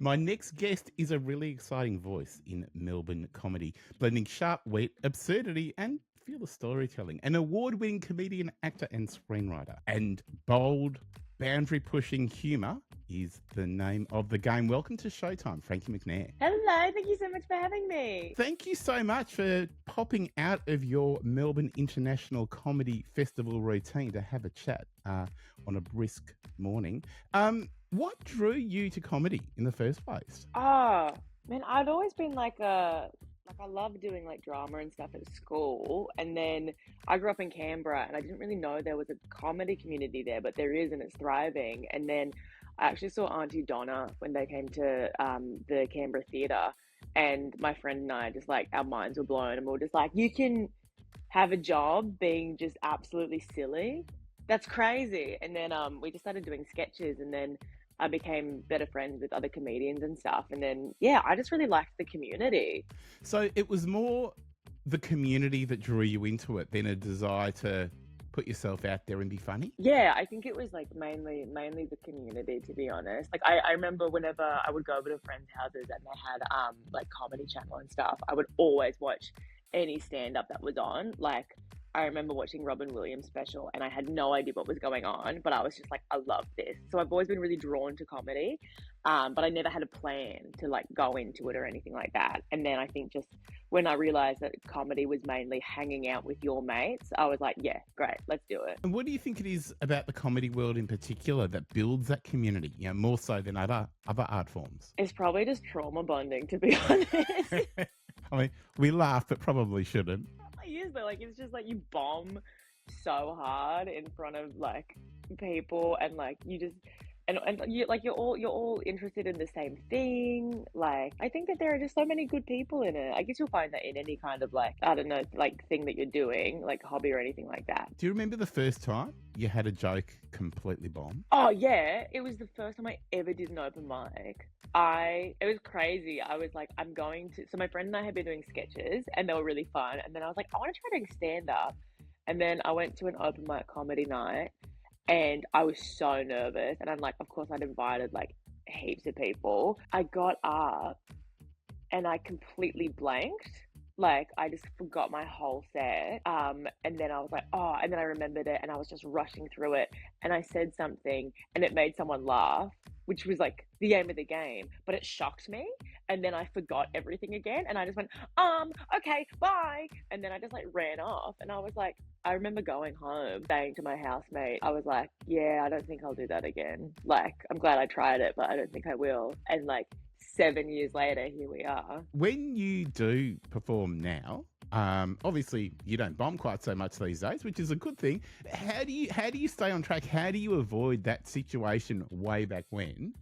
My next guest is a really exciting voice in Melbourne comedy, blending sharp wit, absurdity, and fearless storytelling. An award-winning comedian, actor, and screenwriter. And bold, boundary-pushing humour is the name of the game. Welcome to Showtime, Frankie McNair. Hello, thank you so much for having me. Thank you so much for popping out of your Melbourne International Comedy Festival routine to have a chat on a brisk morning. What drew you to comedy in the first place? Oh, man, I'd always been I love doing like drama and stuff at school. And then I grew up in Canberra and I didn't really know there was a comedy community there, but there is and it's thriving. And then I actually saw Auntie Donna when they came to the Canberra Theatre. And my friend and I just like, our minds were blown and we were just like, you can have a job being just absolutely silly. That's crazy. And then we just started doing sketches and then I became better friends with other comedians and stuff. And then, yeah, I just really liked the community. So it was more the community that drew you into it than a desire to put yourself out there and be funny? Yeah, I think it was like mainly the community, to be honest. Like I remember whenever I would go over to friends' houses and they had like Comedy Channel and stuff, I would always watch any stand-up that was on. Like I remember watching Robin Williams special and I had no idea what was going on, but I was just like, I love this. So I've always been really drawn to comedy, but I never had a plan to like go into it or anything like that. And then I think just when I realized that comedy was mainly hanging out with your mates, I was like, yeah, great, let's do it. And what do you think it is about the comedy world in particular that builds that community, you know, more so than other art forms? It's probably just trauma bonding, to be honest. I mean, we laugh, but probably shouldn't. Years though, like it's just like you bomb so hard in front of like people and like you just and you like you're all interested in the same thing. Like I think that there are just so many good people in it. I guess you'll find that in any kind of like, I don't know, like thing that you're doing, like hobby or anything like that. Do you remember the first time you had a joke completely bomb? Oh yeah, it was the first time I ever did an open mic. It was crazy. I was like, so my friend and I had been doing sketches and they were really fun. And then I was like, I want to try doing stand up. And then I went to an open mic comedy night and I was so nervous. And I'm like, of course I'd invited like heaps of people. I got up and I completely blanked. Like I just forgot my whole set. And then I was like, oh, and then I remembered it and I was just rushing through it and I said something and it made someone laugh, which was like the aim of the game, but it shocked me. And then I forgot everything again and I just went, okay, bye. And then I just like ran off and I was like, I remember going home saying to my housemate, I was like, yeah, I don't think I'll do that again. Like, I'm glad I tried it, but I don't think I will. And like 7 years later, here we are. When you do perform now, obviously you don't bomb quite so much these days, which is a good thing. How do you stay on track? How do you avoid that situation way back when?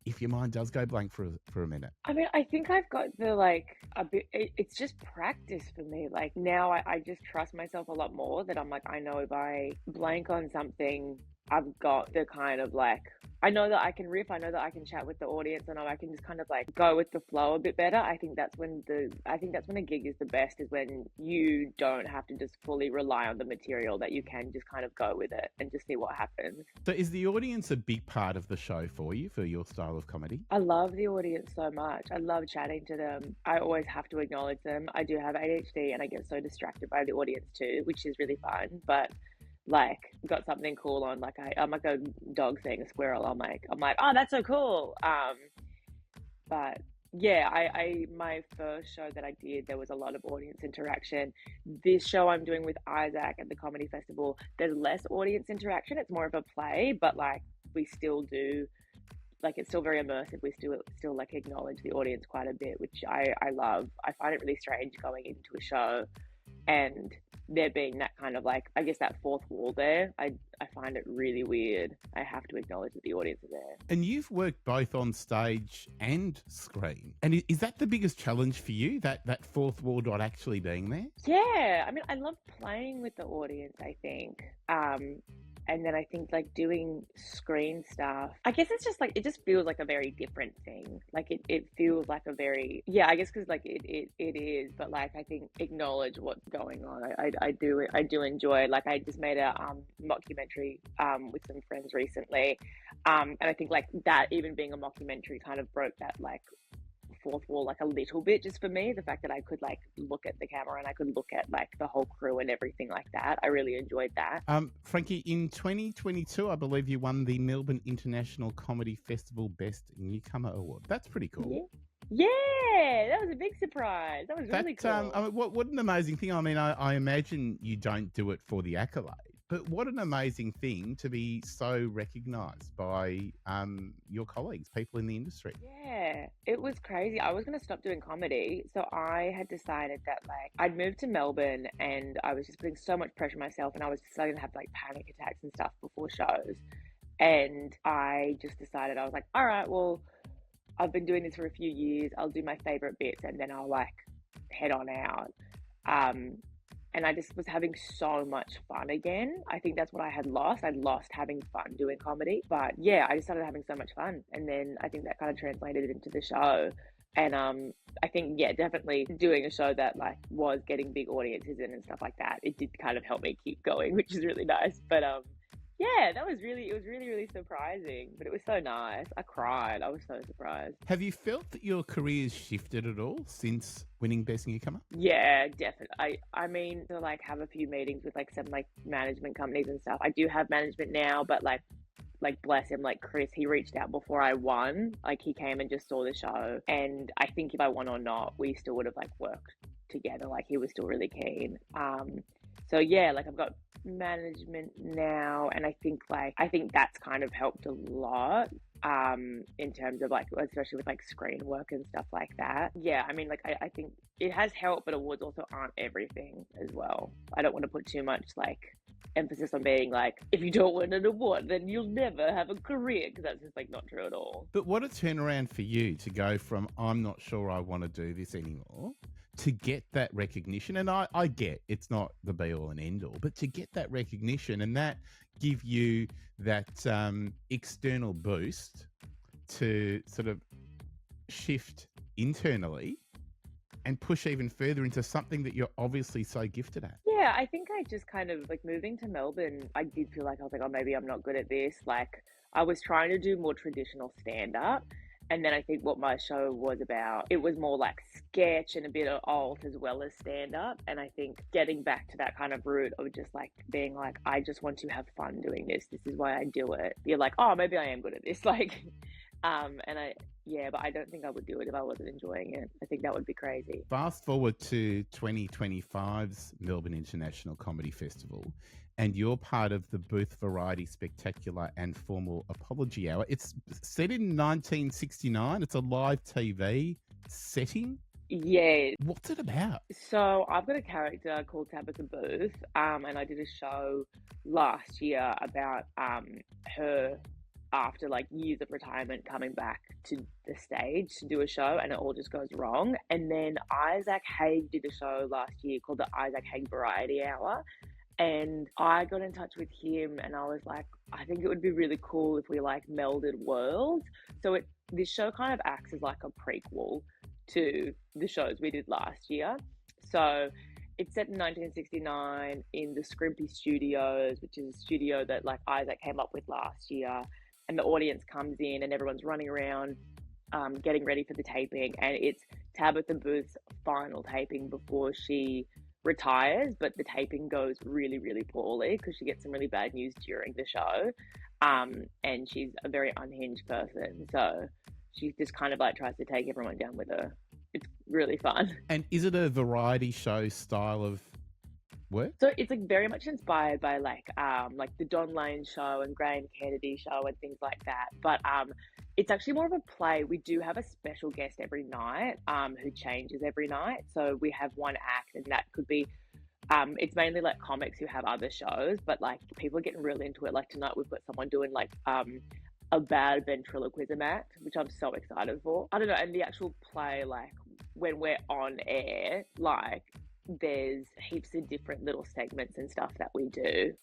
If your mind does go blank for a minute. I mean, I think I've got the like a bit. It's just practice for me. Like now, I just trust myself a lot more. That I'm like, I know if I blank on something, I've got the kind of like, I know that I can riff, I know that I can chat with the audience, I know I can just kind of like go with the flow a bit better. I think that's when a gig is the best, is when you don't have to just fully rely on the material, that you can just kind of go with it and just see what happens. So is the audience a big part of the show for you, for your style of comedy? I love the audience so much. I love chatting to them. I always have to acknowledge them. I do have ADHD and I get so distracted by the audience too, which is really fun. But like got something cool on, like I'm like a dog seeing a squirrel. I'm like, oh, that's so cool. But yeah, my first show that I did, there was a lot of audience interaction. This show I'm doing with Isaac at the Comedy Festival, there's less audience interaction. It's more of a play, but like we still do, like it's still very immersive. We still like acknowledge the audience quite a bit, which I love. I find it really strange going into a show and there being that kind of like, I guess that fourth wall there. I find it really weird. I have to acknowledge that the audience are there. And you've worked both on stage and screen. And is that the biggest challenge for you, that fourth wall not actually being there? Yeah, I mean, I love playing with the audience, I think. And then I think like doing screen stuff, I guess it's just like, it just feels like a very different thing. Like it feels like a very, yeah, I guess because like it is, but like I think acknowledge what's going on. I do enjoy, like I just made a mockumentary with some friends recently. And I think like that even being a mockumentary kind of broke that like fourth wall like a little bit, just for me, the fact that I could like look at the camera and I could look at like the whole crew and everything like that. I really enjoyed that. Frankie, in 2022, I believe you won the Melbourne International Comedy Festival Best Newcomer Award. That's pretty cool. Yeah, that was a big surprise. That was really cool. I mean, what an amazing thing. I mean, I imagine you don't do it for the accolade, but what an amazing thing to be so recognised by your colleagues, people in the industry. Yeah, it was crazy. I was going to stop doing comedy. So I had decided that like I'd moved to Melbourne and I was just putting so much pressure on myself and I was starting to have like panic attacks and stuff before shows. And I just decided, I was like, all right, well, I've been doing this for a few years. I'll do my favorite bits and then I'll like head on out. And I just was having so much fun again. I think that's what I had lost. I'd lost having fun doing comedy. But yeah, I just started having so much fun. And then I think that kind of translated into the show. And I think, yeah, definitely doing a show that like was getting big audiences in and stuff like that, it did kind of help me keep going, which is really nice. But yeah, it was really surprising, but it was so nice. I cried. I was so surprised. Have you felt that your career's shifted at all since winning Best Newcomer? Yeah, definitely. I mean, to like have a few meetings with like some like management companies and stuff. I do have management now, but like bless him, like Chris, he reached out before I won. Like he came and just saw the show, and I think if I won or not, we still would have like worked together. Like he was still really keen. So yeah, like I've got management now, and I think that's kind of helped a lot in terms of like, especially with like screen work and stuff like that. Yeah, I mean, like I think it has helped, but awards also aren't everything as well. I don't want to put too much like emphasis on being like, if you don't win an award, then you'll never have a career, because that's just like not true at all. But what a turnaround for you to go from I'm not sure I want to do this anymore to get that recognition. And I get it's not the be all and end all, but to get that recognition and that give you that external boost to sort of shift internally and push even further into something that you're obviously so gifted at. Yeah, I think I just kind of like moving to Melbourne, I did feel like I was like, oh, maybe I'm not good at this. Like I was trying to do more traditional stand-up. And then I think what my show was about, it was more like sketch and a bit of alt as well as stand-up. And I think getting back to that kind of route of just like being like, I just want to have fun doing this. This is why I do it. You're like, oh, maybe I am good at this. Like, but I don't think I would do it if I wasn't enjoying it. I think that would be crazy. Fast forward to 2025's Melbourne International Comedy Festival, and you're part of the Booth Variety Spectacular and Formal Apology Hour. It's set in 1969. It's a live TV setting. Yeah. What's it about? So I've got a character called Tabitha Booth, and I did a show last year about her after like years of retirement coming back to the stage to do a show, and it all just goes wrong. And then Isaac Haigh did a show last year called the Isaac Haigh Variety Hour. And I got in touch with him and I was like, I think it would be really cool if we like melded worlds. So this show kind of acts as like a prequel to the shows we did last year. So it's set in 1969 in the Scrimpy Studios, which is a studio that like Isaac came up with last year. And the audience comes in and everyone's running around getting ready for the taping. And it's Tabitha Booth's final taping before she retires, but the taping goes really, really poorly because she gets some really bad news during the show. And she's a very unhinged person. So she just kind of like tries to take everyone down with her. It's really fun. And is it a variety show style of work? So it's like very much inspired by like the Don Lane show and Graham Kennedy show and things like that. But it's actually more of a play. We do have a special guest every night who changes every night. So we have one act, and that could be it's mainly like comics who have other shows, but like people are getting really into it. Like tonight we've got someone doing like a bad ventriloquism act, which I'm so excited for. I don't know, and the actual play, like when we're on air, like there's heaps of different little segments and stuff that we do.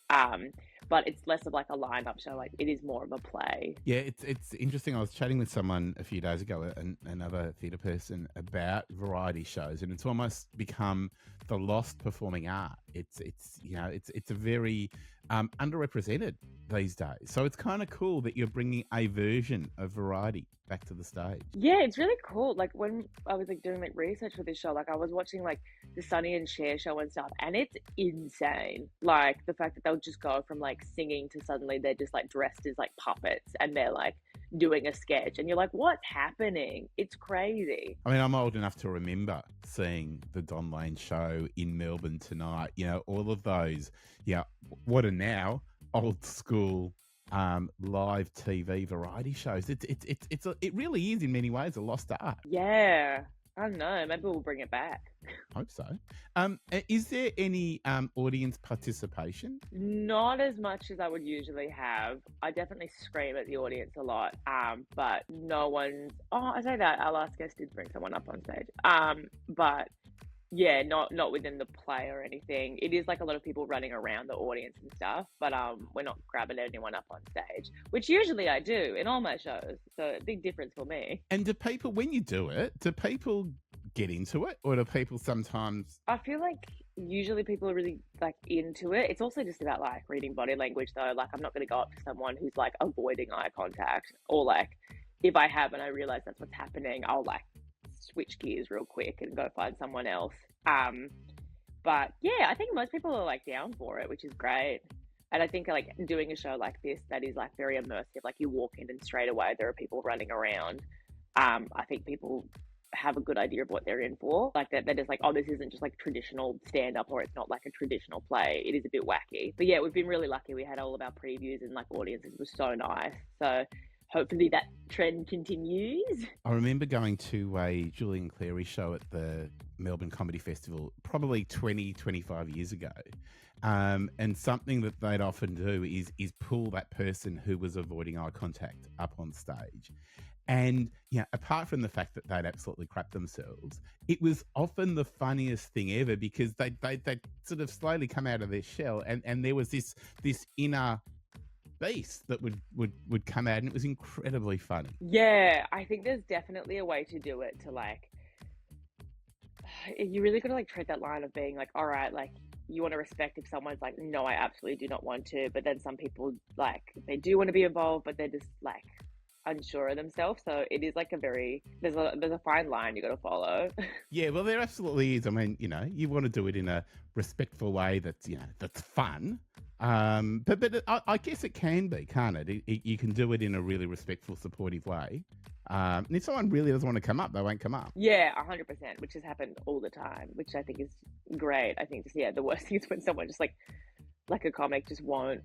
but it's less of like a lineup show. Like it is more of a play. Yeah, it's interesting. I was chatting with someone a few days ago, another theatre person, about variety shows, and it's almost become the lost performing art. It's a very underrepresented these days. So it's kind of cool that you're bringing a version of variety back to the stage. Yeah, it's really cool. Like when I was like doing like research for this show, like I was watching like the Sonny and Cher show and stuff, and it's insane. Like the fact that they'll just go from like singing to suddenly they're just like dressed as like puppets and they're like doing a sketch, and you're like, what's happening? It's crazy. I mean, I'm old enough to remember seeing the Don Lane show in Melbourne tonight. You know, all of those. Yeah, what are now old school live TV variety shows. It really is in many ways a lost art. Yeah, I don't know. Maybe we'll bring it back. Hope so. Is there any audience participation? Not as much as I would usually have. I definitely scream at the audience a lot, but no one's... Oh, I say that. Our last guest did bring someone up on stage. But yeah, not within the play or anything. It is like a lot of people running around the audience and stuff, but we're not grabbing anyone up on stage, which usually I do in all my shows. So a big difference for me. And do people, when you do people get into it, or do people sometimes... I feel like usually people are really like into it. It's also just about like reading body language though. Like I'm not going to go up to someone who's like avoiding eye contact, or like if I have and I realize that's what's happening, I'll like switch gears real quick and go find someone else. But yeah, I think most people are like down for it, which is great. And I think like doing a show like this that is like very immersive, like you walk in and straight away there are people running around. I think people have a good idea of what they're in for. Like that they're just like, oh, this isn't just like traditional stand-up, or it's not like a traditional play. It is a bit wacky. But yeah, we've been really lucky. We had all of our previews and like audiences was so nice. So hopefully that trend continues. I remember going to a Julian Clary show at the Melbourne Comedy Festival probably 25 years ago. And something that they'd often do is pull that person who was avoiding eye contact up on stage. And yeah, apart from the fact that they'd absolutely crap themselves, it was often the funniest thing ever, because they sort of slowly come out of their shell, and there was this inner beast that would come out, and it was incredibly funny. Yeah, I think there's definitely a way to do it, to like, you really got to like tread that line of being like, all right, like you want to respect if someone's like, no, I absolutely do not want to, but then some people like they do want to be involved, but they're just like unsure of themselves. So it is like there's a fine line you got to follow. Yeah, well, there absolutely is. I mean, you know, you want to do it in a respectful way that's fun. But I guess it can be, can't it? You can do it in a really respectful, supportive way. And if someone really doesn't want to come up, they won't come up. Yeah, 100%, which has happened all the time, which I think is great. I think just, the worst thing is when someone just like a comic just won't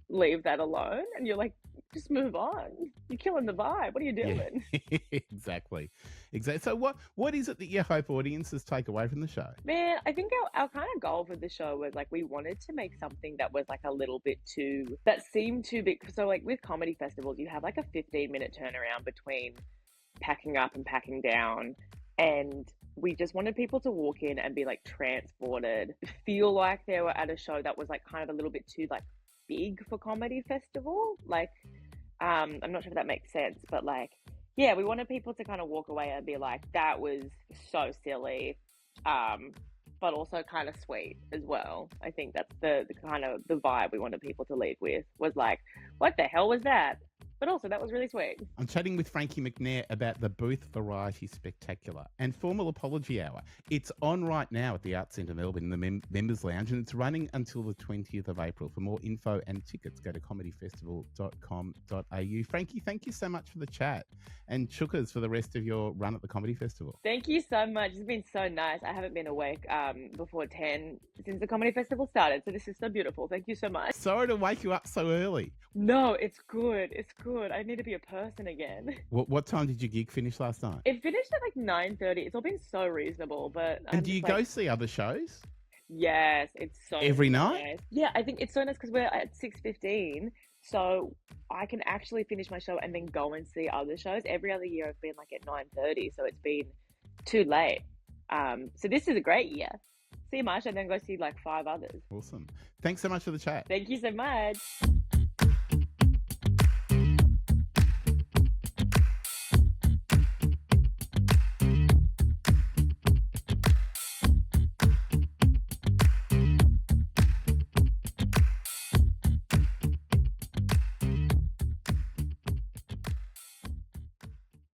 leave that alone, and you're like, just move on. You're killing the vibe. What are you doing? Yeah, exactly. So what is it that you hope audiences take away from the show? Man, I think our kind of goal for the show was like, we wanted to make something that was like a little bit that seemed too big. So like with comedy festivals, you have like a 15-minute turnaround between packing up and packing down. And we just wanted people to walk in and be like transported, feel like they were at a show that was like kind of a little bit too like big for comedy festival. Like, I'm not sure if that makes sense, but like, yeah, we wanted people to kind of walk away and be like, that was so silly, but also kind of sweet as well. I think that's the kind of the vibe we wanted people to leave with, was like, what the hell was that? But also, that was really sweet. I'm chatting with Frankie McNair about the Booth Variety Spectacular and Formal Apology Hour. It's on right now at the Arts Centre Melbourne in the Members Lounge, and it's running until the 20th of April. For more info and tickets, go to comedyfestival.com.au. Frankie, thank you so much for the chat, and chookers for the rest of your run at the Comedy Festival. Thank you so much. It's been so nice. I haven't been awake before 10 since the Comedy Festival started, so this is so beautiful. Thank you so much. Sorry to wake you up so early. No, it's good. It's good. I need to be a person again. What time did your gig finish last night? It finished at like 9:30. It's all been so reasonable, but and do you go see other shows? Yes, it's so every nice. night. Yeah, I think it's so nice because we're at 6:15, so I can actually finish my show and then go and see other shows. Every other year I've been like at 9:30, so it's been too late. So this is a great year. see Marsha and then go see like 5 others. Awesome. Thanks so much for the chat. Thank you so much.